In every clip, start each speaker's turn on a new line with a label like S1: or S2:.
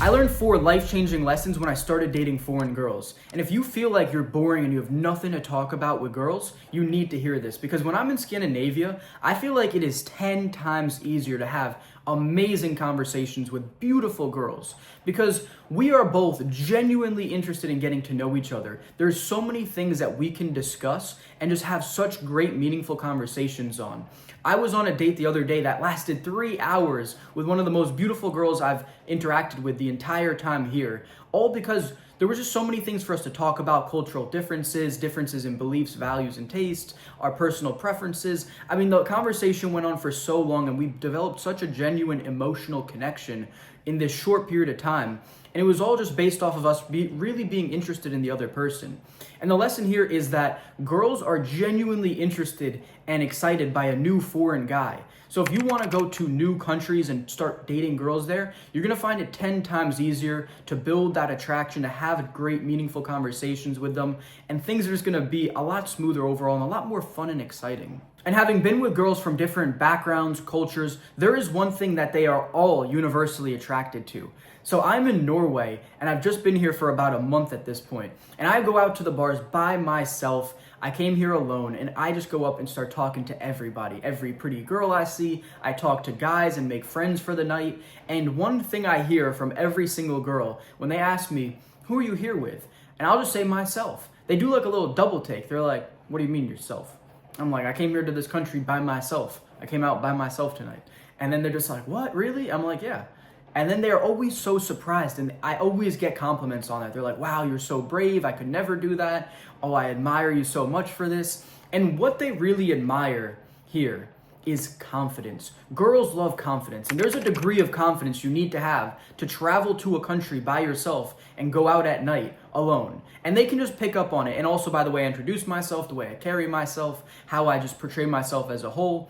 S1: I learned 4 life-changing lessons when I started dating foreign girls. And if you feel like you're boring and you have nothing to talk about with girls, you need to hear this. Because when I'm in Scandinavia, I feel like it is 10 times easier to have amazing conversations with beautiful girls. Because we are both genuinely interested in getting to know each other. There's so many things that we can discuss and just have such great, meaningful conversations on. I was on a date the other day that lasted 3 hours with one of the most beautiful girls I've interacted with the entire time here, all because there were just so many things for us to talk about: cultural differences in beliefs, values, and tastes, our personal preferences. I mean, the conversation went on for so long and we developed such a genuine emotional connection in this short period of time. And it was all just based off of us really being interested in the other person. And the lesson here is that girls are genuinely interested and excited by a new foreign guy. So if you want to go to new countries and start dating girls there, you're going to find it 10 times easier to build that attraction, to have great, meaningful conversations with them, and things are just going to be a lot smoother overall and a lot more fun and exciting. And having been with girls from different backgrounds, cultures, there is one thing that they are all universally attracted to. So I'm in Norway, and I've just been here for about a month at this point, and I go out to the bars by myself. I came here alone, and I just go up and start talking to everybody. Every pretty girl I see, I talk to guys and make friends for the night. And one thing I hear from every single girl when they ask me, "Who are you here with?" And I'll just say myself. They do like a little double take. They're like, "What do you mean yourself?" I'm like, "I came here to this country by myself. I came out by myself tonight." And then they're just like, "What, really?" I'm like, "Yeah." And then they're always so surprised, and I always get compliments on that. They're like, "Wow, you're so brave. I could never do that. Oh, I admire you so much for this." And what they really admire here is confidence. Girls love confidence, and there's a degree of confidence you need to have to travel to a country by yourself and go out at night alone. And they can just pick up on it. And also, by the way, I introduce myself, the way I carry myself, how I just portray myself as a whole.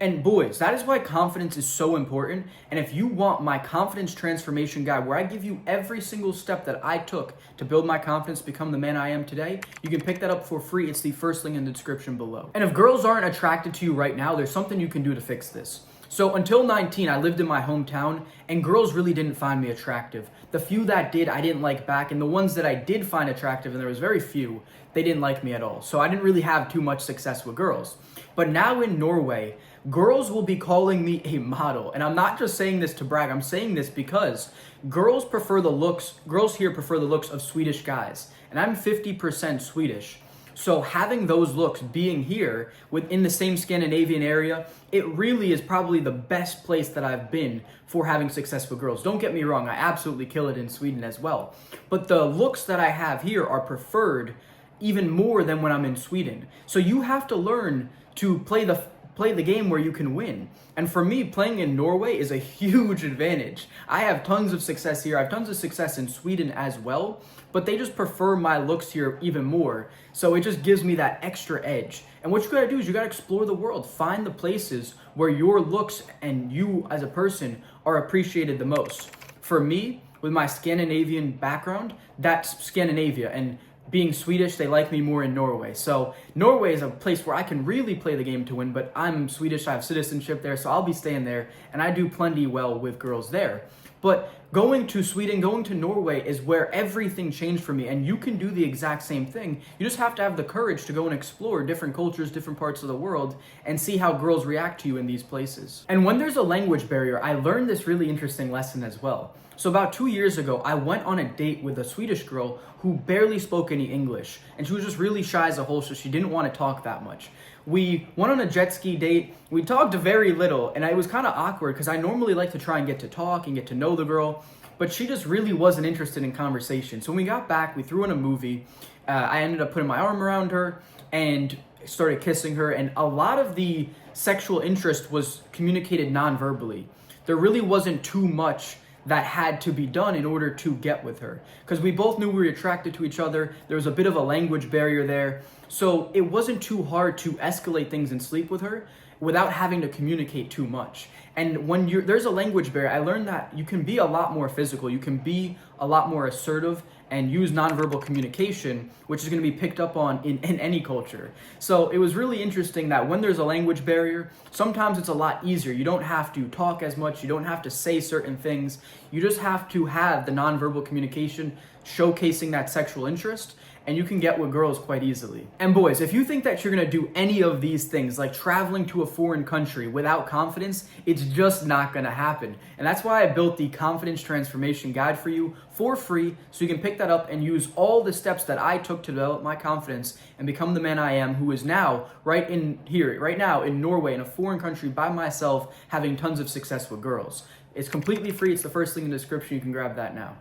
S1: And boys, that is why confidence is so important. And if you want my confidence transformation guide, where I give you every single step that I took to build my confidence, become the man I am today, you can pick that up for free. It's the first link in the description below. And if girls aren't attracted to you right now, there's something you can do to fix this. So until 19, I lived in my hometown, and girls really didn't find me attractive. The few that did, I didn't like back, and the ones that I did find attractive, and there was very few, they didn't like me at all. So I didn't really have too much success with girls. But now in Norway, girls will be calling me a model. And I'm not just saying this to brag, I'm saying this because girls here prefer the looks of Swedish guys. And I'm 50% Swedish. So having those looks, being here within the same Scandinavian area, it really is probably the best place that I've been for having success with girls. Don't get me wrong, I absolutely kill it in Sweden as well. But the looks that I have here are preferred even more than when I'm in Sweden. So you have to learn to play the game where you can win. And for me, playing in Norway is a huge advantage. I have tons of success here. I have tons of success in Sweden as well, but they just prefer my looks here even more. So it just gives me that extra edge. And what you gotta do is you gotta explore the world. Find the places where your looks and you as a person are appreciated the most. For me, with my Scandinavian background, that's Scandinavia. And being Swedish, they like me more in Norway. So Norway is a place where I can really play the game to win, but I'm Swedish, I have citizenship there, so I'll be staying there, and I do plenty well with girls there. But going to Sweden, going to Norway is where everything changed for me, and you can do the exact same thing. You just have to have the courage to go and explore different cultures, different parts of the world, and see how girls react to you in these places. And when there's a language barrier, I learned this really interesting lesson as well. So about 2 years ago, I went on a date with a Swedish girl who barely spoke any English, and she was just really shy as a whole, so she didn't want to talk that much. We went on a jet ski date. We talked very little, and it was kind of awkward because I normally like to try and get to talk and get to know the girl, but she just really wasn't interested in conversation. So when we got back, we threw in a movie. I ended up putting my arm around her and started kissing her, and a lot of the sexual interest was communicated non-verbally. There really wasn't too much that had to be done in order to get with her, because we both knew we were attracted to each other. There was a bit of a language barrier there, so it wasn't too hard to escalate things and sleep with her. without having to communicate too much. And when there's a language barrier, I learned that you can be a lot more physical, you can be a lot more assertive and use nonverbal communication, which is going to be picked up on in any culture. So it was really interesting that when there's a language barrier, sometimes it's a lot easier. You don't have to talk as much, you don't have to say certain things, you just have to have the nonverbal communication showcasing that sexual interest, and you can get with girls quite easily. And boys, if you think that you're gonna do any of these things, like traveling to a foreign country without confidence, it's just not gonna happen. And that's why I built the Confidence Transformation Guide for you for free, so you can pick that up and use all the steps that I took to develop my confidence and become the man I am, who is now right now in Norway, in a foreign country by myself, having tons of success with girls. It's completely free. It's the first link in the description. You can grab that now.